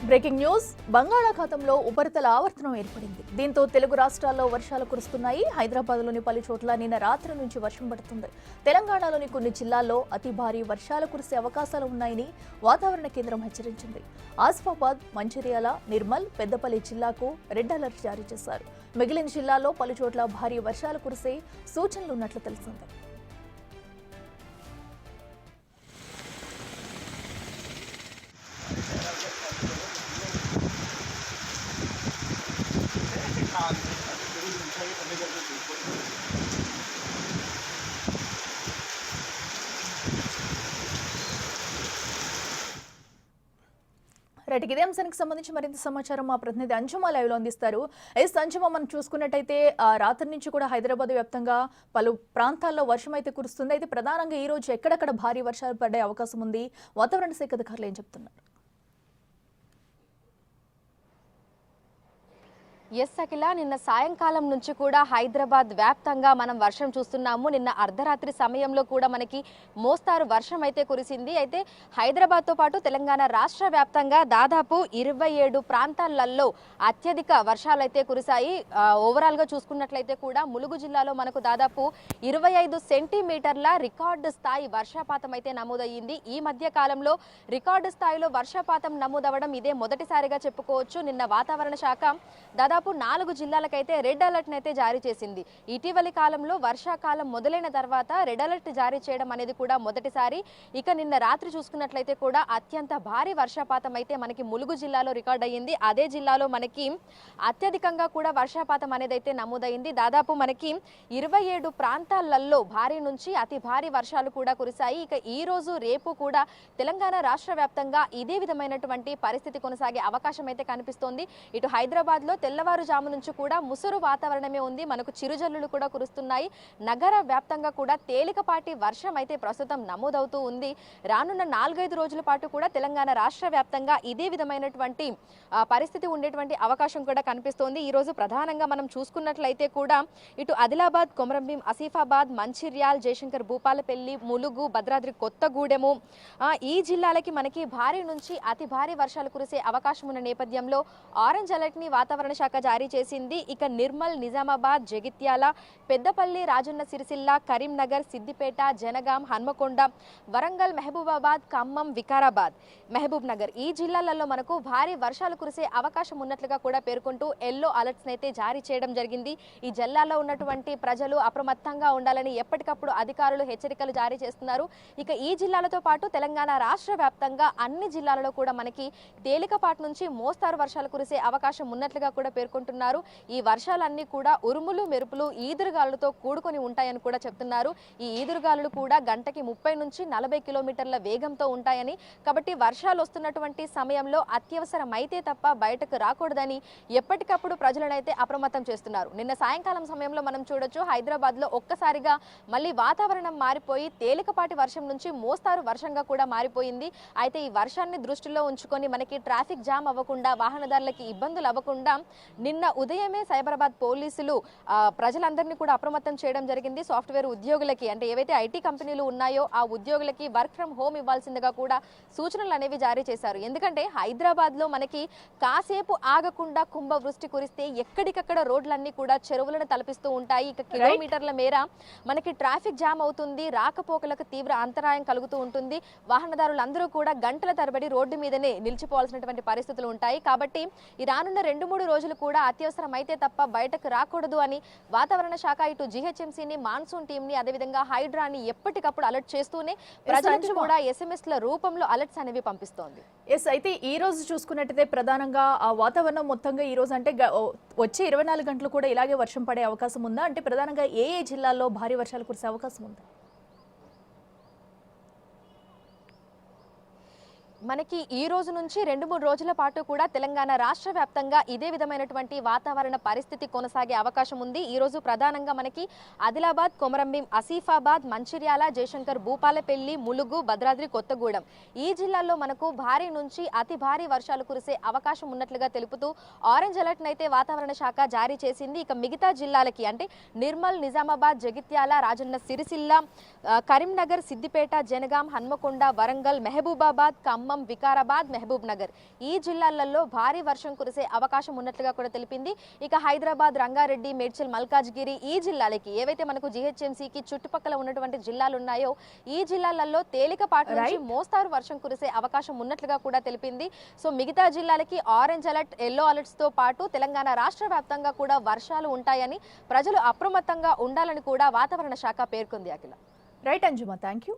Breaking news బంగాళాఖాతంలో ఉపరితల ఆవర్తనం ఏర్పడింది. దీంతో తెలుగు రాష్ట్రాల్లో వర్షాలు కురుస్తున్నాయి. హైదరాబాద్లోని పలు చోట్ల నిన్న రాత్రి నుంచి వర్షం పడుతుంది. తెలంగాణలోని కొన్ని జిల్లాల్లో అతి భారీ వర్షాలు కురిసే అవకాశాలు ఉన్నాయని వాతావరణ కేంద్రం హెచ్చరించింది. ఆసిఫాబాద్, మంచిర్యాల, నిర్మల్, పెద్దపల్లి జిల్లాకు రెడ్ అలర్ట్ జారీ చేశారు. మిగిలిన జిల్లాల్లో పలు చోట్ల భారీ వర్షాలు కురిసే సూచనలున్నట్లు తెలిసింది. రైట్, ఇదే అంశానికి సంబంధించి మరింత సమాచారం మా ప్రతినిధి అంజుమ లైవ్ లో అందిస్తారు. అంజుమ, మనం చూసుకున్నట్టయితే రాత్రి నుంచి కూడా హైదరాబాద్ వ్యాప్తంగా పలు ప్రాంతాల్లో వర్షం అయితే కురుస్తుంది. అయితే ప్రధానంగా ఈ రోజు ఎక్కడెక్కడ భారీ వర్షాలు పడే అవకాశం ఉంది? వాతావరణ శాఖ అధికారులు ఏం చెప్తున్నారు? ఎస్ అఖిల, నిన్న సాయంకాలం నుంచి కూడా హైదరాబాద్ వ్యాప్తంగా మనం వర్షం చూస్తున్నాము. నిన్న అర్ధరాత్రి సమయంలో కూడా మనకి మోస్తారు వర్షం అయితే కురిసింది. అయితే హైదరాబాద్తో పాటు తెలంగాణ రాష్ట్ర వ్యాప్తంగా దాదాపు 27 ప్రాంతాలలో అత్యధిక వర్షాలు అయితే కురిశాయి. ఓవరాల్గా చూసుకున్నట్లయితే కూడా ములుగు జిల్లాలో మనకు దాదాపు 25 సెంటీమీటర్ల రికార్డు స్థాయి వర్షపాతం అయితే నమోదయ్యింది. ఈ మధ్య కాలంలో రికార్డు స్థాయిలో వర్షపాతం నమోదవడం ఇదే మొదటిసారిగా చెప్పుకోవచ్చు. నిన్న వాతావరణ శాఖ దాదాపు 4 జిల్లాలకైతే రెడ్ అలర్ట్ అయితే జారీ చేసింది. ఇటీవలి కాలంలో వర్షాకాలం మొదలైన తర్వాత రెడ్ అలర్ట్ జారీ చేయడం అనేది కూడా మొదటిసారి. ఇక నిన్న రాత్రి చూసుకున్నట్లయితే కూడా అత్యంత భారీ వర్షపాతం అయితే మనకి ములుగు జిల్లాలో రికార్డ్ అయ్యింది. అదే జిల్లాలో మనకి అత్యధికంగా కూడా వర్షపాతం అనేది అయితే నమోదైంది. దాదాపు మనకి 27 ప్రాంతాలలో భారీ నుంచి అతి భారీ వర్షాలు కూడా కురిశాయి. ఇక ఈ రోజు రేపు కూడా తెలంగాణ రాష్ట్ర వ్యాప్తంగా ఇదే విధమైనటువంటి పరిస్థితి కొనసాగే అవకాశం అయితే కనిపిస్తోంది. ఇటు హైదరాబాద్ లో తెల్లవారుజాము నుంచి కూడా ముసురు వాతావరణమే ఉంది. మనకు చిరుజల్లులు కూడా కురుస్తున్నాయి. నగర వ్యాప్తంగా కూడా తేలికపాటి వర్షం అయితే ప్రస్తుతం నమోదవుతూ ఉంది. రానున్న 4-5 రోజుల పాటు కూడా తెలంగాణ రాష్ట్ర వ్యాప్తంగా ఇదే విధమైనటువంటి పరిస్థితి ఉండేటువంటి అవకాశం కూడా కనిపిస్తోంది. ఈ రోజు ప్రధానంగా మనం చూసుకున్నట్లయితే కూడా ఇటు ఆదిలాబాద్, కొమరంభీం, ఆసిఫాబాద్, మంచిర్యాల్, జయశంకర్ భూపాలపల్లి, ములుగు, భద్రాద్రి కొత్తగూడెము ఈ జిల్లాలకి మనకి భారీ నుంచి అతి భారీ వర్షాలు కురిసే అవకాశం ఉన్న నేపథ్యంలో ఆరెంజ్ అలర్ట్ ని వాతావరణ శాఖ జారీ చేసింది. ఇక నిర్మల్, నిజామాబాద్, జగిత్యాల, పెద్దపల్లి, రాజన్న సిరిసిల్ల, కరీంనగర్, సిద్దిపేట, జనగాం, హన్మకొండ, వరంగల్, మహబూబాబాద్, ఖమ్మం, వికారాబాద్, మహబూబ్ నగర్ ఈ జిల్లాలలో మనకు భారీ వర్షాలు కురిసే అవకాశం ఉన్నట్లుగా కూడా పేర్కొంటూ ఎల్లో అలర్ట్స్ అయితే జారీ చేయడం జరిగింది. ఈ జిల్లాలో ఉన్నటువంటి ప్రజలు అప్రమత్తంగా ఉండాలని ఎప్పటికప్పుడు అధికారులు హెచ్చరికలు జారీ చేస్తున్నారు. ఇక ఈ జిల్లాలతో పాటు తెలంగాణ రాష్ట్ర వ్యాప్తంగా అన్ని జిల్లాలలో కూడా మనకి తేలికపాటి నుంచి మోస్తారు వర్షాలు కురిసే అవకాశం ఉన్నట్లుగా కూడా పేర్కొంటున్నారు. ఈ వర్షాలన్నీ కూడా ఉరుములు, మెరుపులు, ఈదురుగాలులతో కూడుకొని ఉంటాయని కూడా చెప్తున్నారు. ఈ ఈదురుగాలులు కూడా గంటకి 30 నుంచి 40 కిలోమీటర్ల వేగంతో ఉంటాయని, కాబట్టి వర్షాలు వస్తున్నటువంటి సమయంలో అత్యవసరం అయితే తప్ప బయటకు రాకూడదని ఎప్పటికప్పుడు ప్రజలనైతే అప్రమత్తం చేస్తున్నారు. నిన్న సాయంకాలం సమయంలో మనం చూడొచ్చు, హైదరాబాద్ లో ఒక్కసారిగా మళ్ళీ వాతావరణం మారిపోయి తేలికపాటి వర్షం నుంచి మోస్తారు వర్షంగా కూడా మారిపోయింది. అయితే ఈ వర్షాన్ని దృష్టిలో ఉంచుకొని మనకి ట్రాఫిక్ జామ్ అవ్వకుండా, వాహనదారులకి ఇబ్బందులు అవ్వకుండా నిన్న ఉదయమే సైబరాబాద్ పోలీసులు ప్రజలందరినీ కూడా అప్రమత్తం చేయడం జరిగింది. సాఫ్ట్వేర్ ఉద్యోగులకి, అంటే ఏవైతే ఐటీ కంపెనీలు ఉన్నాయో ఆ ఉద్యోగులకి వర్క్ ఫ్రం హోమ్ ఇవ్వాల్సిందిగా కూడా సూచనలు అనేవి జారీ చేశారు. ఎందుకంటే హైదరాబాద్ లో మనకి కాసేపు ఆగకుండా కుంభవృష్టి కురిస్తే ఎక్కడికక్కడ రోడ్లన్నీ కూడా చెరువులను తలపిస్తూ ఉంటాయి. ఇక కిలోమీటర్ల మేర మనకి ట్రాఫిక్ జామ్ అవుతుంది. రాకపోకలకు తీవ్ర అంతరాయం కలుగుతూ ఉంటుంది. వాహనదారులందరూ కూడా గంటల తరబడి రోడ్డు మీదనే నిలిచిపోవాల్సినటువంటి పరిస్థితులు ఉంటాయి. కాబట్టి ఈ రానున్న 2-3 రోజులు కూడా అత్యవసరం అయితే తప్ప బయటకు రాకూడదు అని వాతావరణ శాఖ ఇటు జీహెచ్ఎంసీని, మాన్సూన్ టీమ్ ని, అదేవిధంగా హైడ్రాని ఎప్పటికప్పుడు అలర్ట్ చేస్తూనే ప్రజలకు కూడా SMS ల రూపంలో అలర్ట్స్ అనేవి పంపిస్తోంది. అయితే ఈ రోజు చూసుకున్నట్టయితే ప్రధానంగా ఆ వాతావరణం మొత్తంగా ఈ రోజు అంటే వచ్చే 24 గంటలు కూడా ఇలాగే వర్షం పడే అవకాశం ఉందా? అంటే ప్రధానంగా ఏ జిల్లాల్లో భారీ వర్షాలు కురిసే అవకాశం ఉందా? మనకి ఈ రోజు నుంచి 2-3 రోజుల పాటు కూడా తెలంగాణ రాష్ట్ర వ్యాప్తంగా ఇదే విధమైనటువంటి వాతావరణ పరిస్థితి కొనసాగే అవకాశం ఉంది. ఈ రోజు ప్రధానంగా మనకి ఆదిలాబాద్, కొమరంభీం, ఆసిఫాబాద్, మంచిర్యాల, జయశంకర్ భూపాలపల్లి, ములుగు, భద్రాద్రి కొత్తగూడెం ఈ జిల్లాల్లో మనకు భారీ నుంచి అతి భారీ వర్షాలు కురిసే అవకాశం ఉన్నట్లుగా తెలుపుతూ ఆరెంజ్ అలర్ట్ అయితే వాతావరణ శాఖ జారీ చేసింది. ఇక మిగతా జిల్లాలకి అంటే నిర్మల్, నిజామాబాద్, జగిత్యాల, రాజన్న సిరిసిల్ల, కరీంనగర్, సిద్దిపేట, జనగాం, హన్మకొండ, వరంగల్, మహబూబాబాద్, ఖమ్మం, ఖమ్మం, వికారాబాద్, మహబూబ్ నగర్ ఈ జిల్లాలలో భారీ వర్షం కురిసే అవకాశం ఉన్నట్లుగా కూడా తెలిపింది. ఇక హైదరాబాద్, రంగారెడ్డి, మేడ్చల్, మల్కాజ్గిరి ఈ జిల్లాలకి ఏవైతే మనకు జీహెచ్ఎంసీకి చుట్టుపక్కల ఉన్నటువంటి జిల్లాలు ఉన్నాయో ఈ జిల్లాలలో తేలికపాటి నుంచి మోస్తారు వర్షం కురిసే అవకాశం ఉన్నట్లుగా కూడా తెలిపింది. సో మిగతా జిల్లాలకి ఆరెంజ్ అలర్ట్, ఎల్లో అలర్ట్స్ తో పాటు తెలంగాణ రాష్ట్ర వ్యాప్తంగా కూడా వర్షాలు ఉంటాయని, ప్రజలు అప్రమత్తంగా ఉండాలని కూడా వాతావరణ శాఖ పేర్కొంది. అఖిల. రైట్ అంజుమా, థ్యాంక్ యూ.